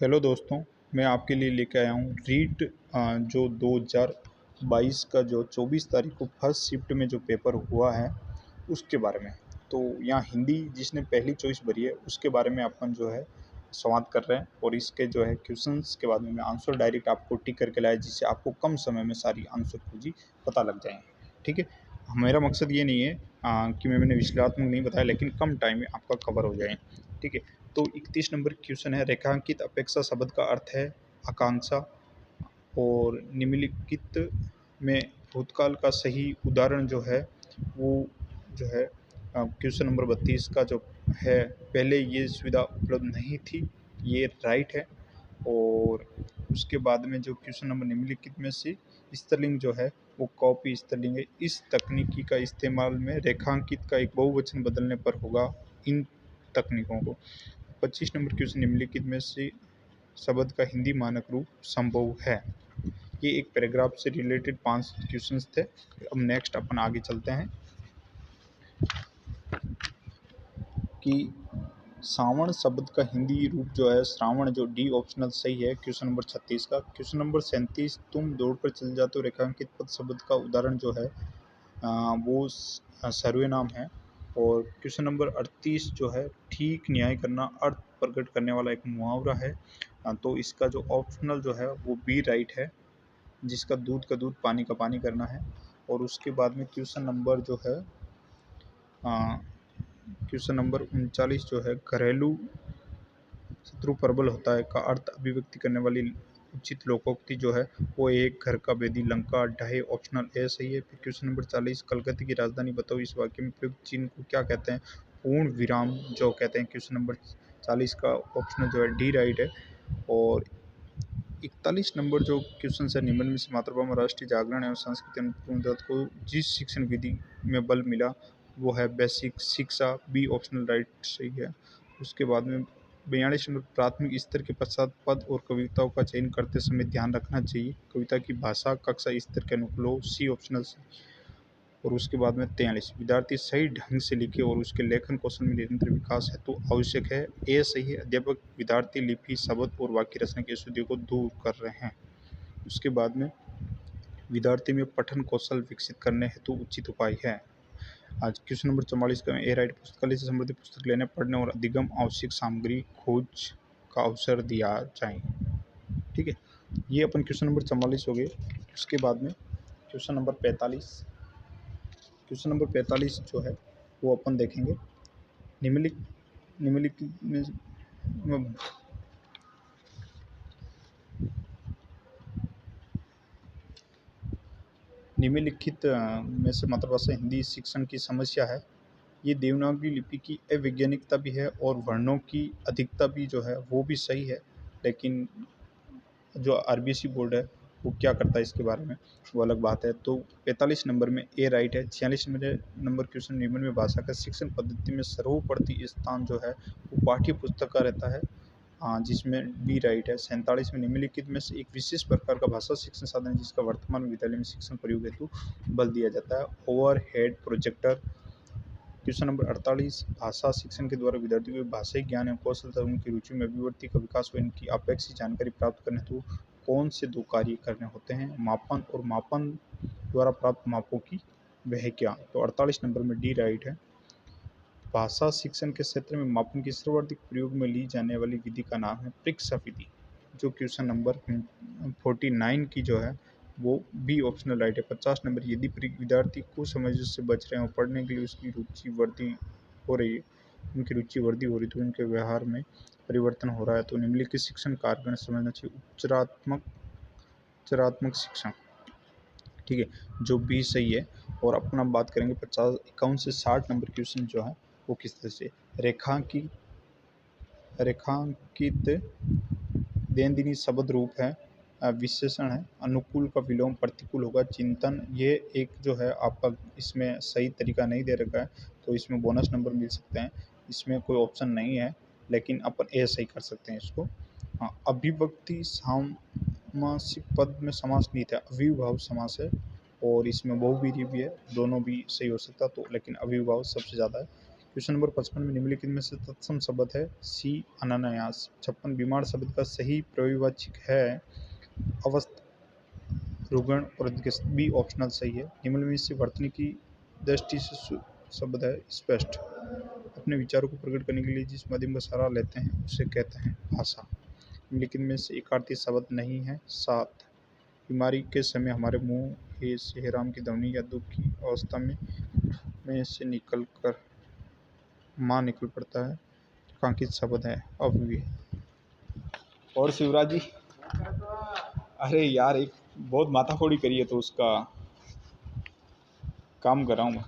Hello दोस्तों, मैं आपके लिए लेके आया हूँ रीट जो 2022 का जो 24 तारीख को फर्स्ट शिफ्ट में जो पेपर हुआ है उसके बारे में। तो यहाँ हिंदी जिसने पहली चॉइस भरी है उसके बारे में अपन जो है संवाद कर रहे हैं और इसके जो है क्वेश्चंस के बाद में मैं आंसर डायरेक्ट आपको टिक करके लाया जिससे आपको कम समय में सारी आंसर पूंजी पता लग जाए। ठीक है, मेरा मकसद ये नहीं है कि मैंने विश्लेषणात्मक नहीं बताया, लेकिन कम टाइम में आपका कवर हो जाए। ठीक है, तो 31 नंबर क्वेश्चन है, रेखांकित अपेक्षा शब्द का अर्थ है आकांक्षा और निम्नलिखित में भूतकाल का सही उदाहरण जो है वो जो है क्वेश्चन नंबर 32 का जो है, पहले ये सुविधा उपलब्ध नहीं थी, ये राइट है। और उसके बाद में जो क्वेश्चन नंबर निम्नलिखित में से स्त्रीलिंग जो है वो कॉपी स्त्रीलिंग है। इस तकनीकी का इस्तेमाल में रेखांकित का एक बहुवचन बदलने पर होगा इन तकनीकों को। 25 नंबर क्वेश्चन निम्नलिखित में से शब्द का हिंदी मानक रूप संभव है। ये एक पैराग्राफ से रिलेटेड 5 क्वेश्चंस थे। अब नेक्स्ट अपन आगे चलते हैं कि श्रावण शब्द का हिंदी रूप जो है श्रावण, जो डी ऑप्शनल सही है क्वेश्चन नंबर 36 का। क्वेश्चन नंबर 37, तुम दौड़ कर चल जाते हो, रेखांकित पद शब्द का उदाहरण जो है वो सर्वनाम है। और क्वेश्चन नंबर 38 जो है ठीक न्याय करना अर्थ प्रकट करने वाला एक मुहावरा है। तो इसका जो ऑप्शनल जो है वो बी राइट है, जिसका दूध का दूध पानी का पानी करना है। और उसके बाद में क्वेश्चन नंबर जो है क्वेश्चन नंबर 39 जो है घरेलू शत्रु प्रबल होता है का अर्थ अभिव्यक्ति करने वाली उचित लोकोक्ति जो है वो एक घर का वेदी लंका ढहे, ऑप्शनल ए सही है। फिर क्वेश्चन नंबर 40, कलकत्ते की राजधानी बताओ, इस वाक्य में प्रयुक्त चिन्ह को क्या कहते हैं, पूर्ण विराम जो कहते हैं। क्वेश्चन नंबर 40 का ऑप्शनल जो है डी राइट है। और 41 नंबर जो क्वेश्चन है, निम्न में से मातृभाषा राष्ट्रीय जागरण एवं संस्कृति अनुपूर्ण को जिस शिक्षण विधि में बल मिला वो है बेसिक शिक्षा, बी ऑप्शनल राइट सही है। उसके बाद में 42 नंबर, प्राथमिक स्तर के पश्चात पद और कविताओं का चयन करते समय ध्यान रखना चाहिए, कविता की भाषा कक्षा स्तर के अनुकूल हो, सी ऑप्शनल। और उसके बाद में 43, विद्यार्थी सही ढंग से लिखे और उसके लेखन कौशल में निरंतर विकास हेतु आवश्यक है, ए सही है। अध्यापक विद्यार्थी लिपि शब्द और वाक्य रचना की अशुद्धियों को दूर कर रहे हैं। उसके बाद में विद्यार्थी में पठन कौशल विकसित करने हेतु उचित उपाय है। आज क्वेश्चन नंबर 44 का ए राइट, पुस्तकालय से संबंधित पुस्तक लेने, पढ़ने और अधिगम आवश्यक सामग्री खोज का अवसर दिया जाए। ठीक है, ये अपन क्वेश्चन नंबर 44 हो गए। उसके बाद में क्वेश्चन नंबर 45, क्वेश्चन नंबर 45 जो है वो अपन देखेंगे निम्नलिखित में निम्नलिखित में से मातृभाषा हिंदी शिक्षण की समस्या है। ये देवनागरी लिपि की अवैज्ञानिकता भी है और वर्णों की अधिकता भी जो है वो भी सही है, लेकिन जो आरबीएसई बोर्ड है वो क्या करता है इसके बारे में वो अलग बात है। तो 45 नंबर में ए राइट है। 46 नंबर क्वेश्चन, निम्न में भाषा का शिक्षण पद्धति में सर्वोपरि स्थान जो है वो पाठ्य पुस्तक का रहता है, जिसमें बी राइट है। 47 में निम्नलिखित में से एक विशेष प्रकार का भाषा शिक्षण साधन है जिसका वर्तमान विद्यालय में शिक्षण प्रयोग हेतु बल दिया जाता है, over head projector. Question number 48, भाषा शिक्षण के द्वारा विद्यार्थियों को भाषाई ज्ञान एवं कौशल तथा उनकी रुचि में अभिवृद्धि का विकास व इनकी अपेक्षित जानकारी प्राप्त करने हेतु कौन से दो कार्य करने होते हैं, मापन और मापन द्वारा प्राप्त मापों की वह क्या। तो 48 नंबर में डी राइट है। भाषा शिक्षण के क्षेत्र में मापन की सर्वाधिक प्रयोग में ली जाने वाली विधि का नाम है परीक्षा विधि, जो क्वेश्चन नंबर 49 की जो है वो बी ऑप्शनल राइट है। 50 नंबर, यदि विद्यार्थी कुसमझ से बच रहे हैं और पढ़ने के लिए उसकी रुचि वृद्धि हो रही है, उनकी रुचि वृद्धि हो रही तो उनके व्यवहार में परिवर्तन हो रहा है, तो निम्नलिखित शिक्षण कार्यक्रम समझना चाहिए, उपचारात्मक शिक्षण। ठीक है, जो बी सही है। और अपना बात करेंगे 51 से 60 नंबर क्वेश्चन जो है वो किस तरह से रेखांकित देनदिनी शब्द रूप है, विशेषण है, अनुकूल का विलोम प्रतिकूल होगा, चिंतन, ये एक जो है आपका इसमें सही तरीका नहीं दे रखा है तो इसमें बोनस नंबर मिल सकते हैं। इसमें कोई ऑप्शन नहीं है लेकिन अपन ए सही कर सकते हैं इसको। हाँ, अभिव्यक्ति सामासिक पद में समास नहीं था, अविर्भाव समास है और इसमें बहुवीर्य भी है, दोनों भी सही हो सकता तो, लेकिन अविर्भाव सबसे ज़्यादा है। क्वेश्चन नंबर 55 में निम्नलिखित में से तत्सम शब्द है। सी अनानायास। 56 बीमार शब्द का सही प्रयोगवाचक है अवस्थ, रुग्ण और अधिगस्त। बी ऑप्शनल सही है। निम्न में से वर्तनी की दृष्टि से शब्द है स्पष्ट। अपने विचारों को प्रकट करने के लिए जिस माध्यम का सहारा लेते हैं उसे कहते हैं भाषा। निम्नलिखित में से एकार्थी शब्द नहीं है। 7 बीमारी के समय हमारे मुंह से हेराम की ध्वनि या दुख की अवस्था में से निकल कर माँ निकल पड़ता है। कांकित शब्द है अव्यय। और शिवराज जी, अरे यार एक बहुत माथाफोड़ी करी है तो उसका काम कर रहा हूँ मैं।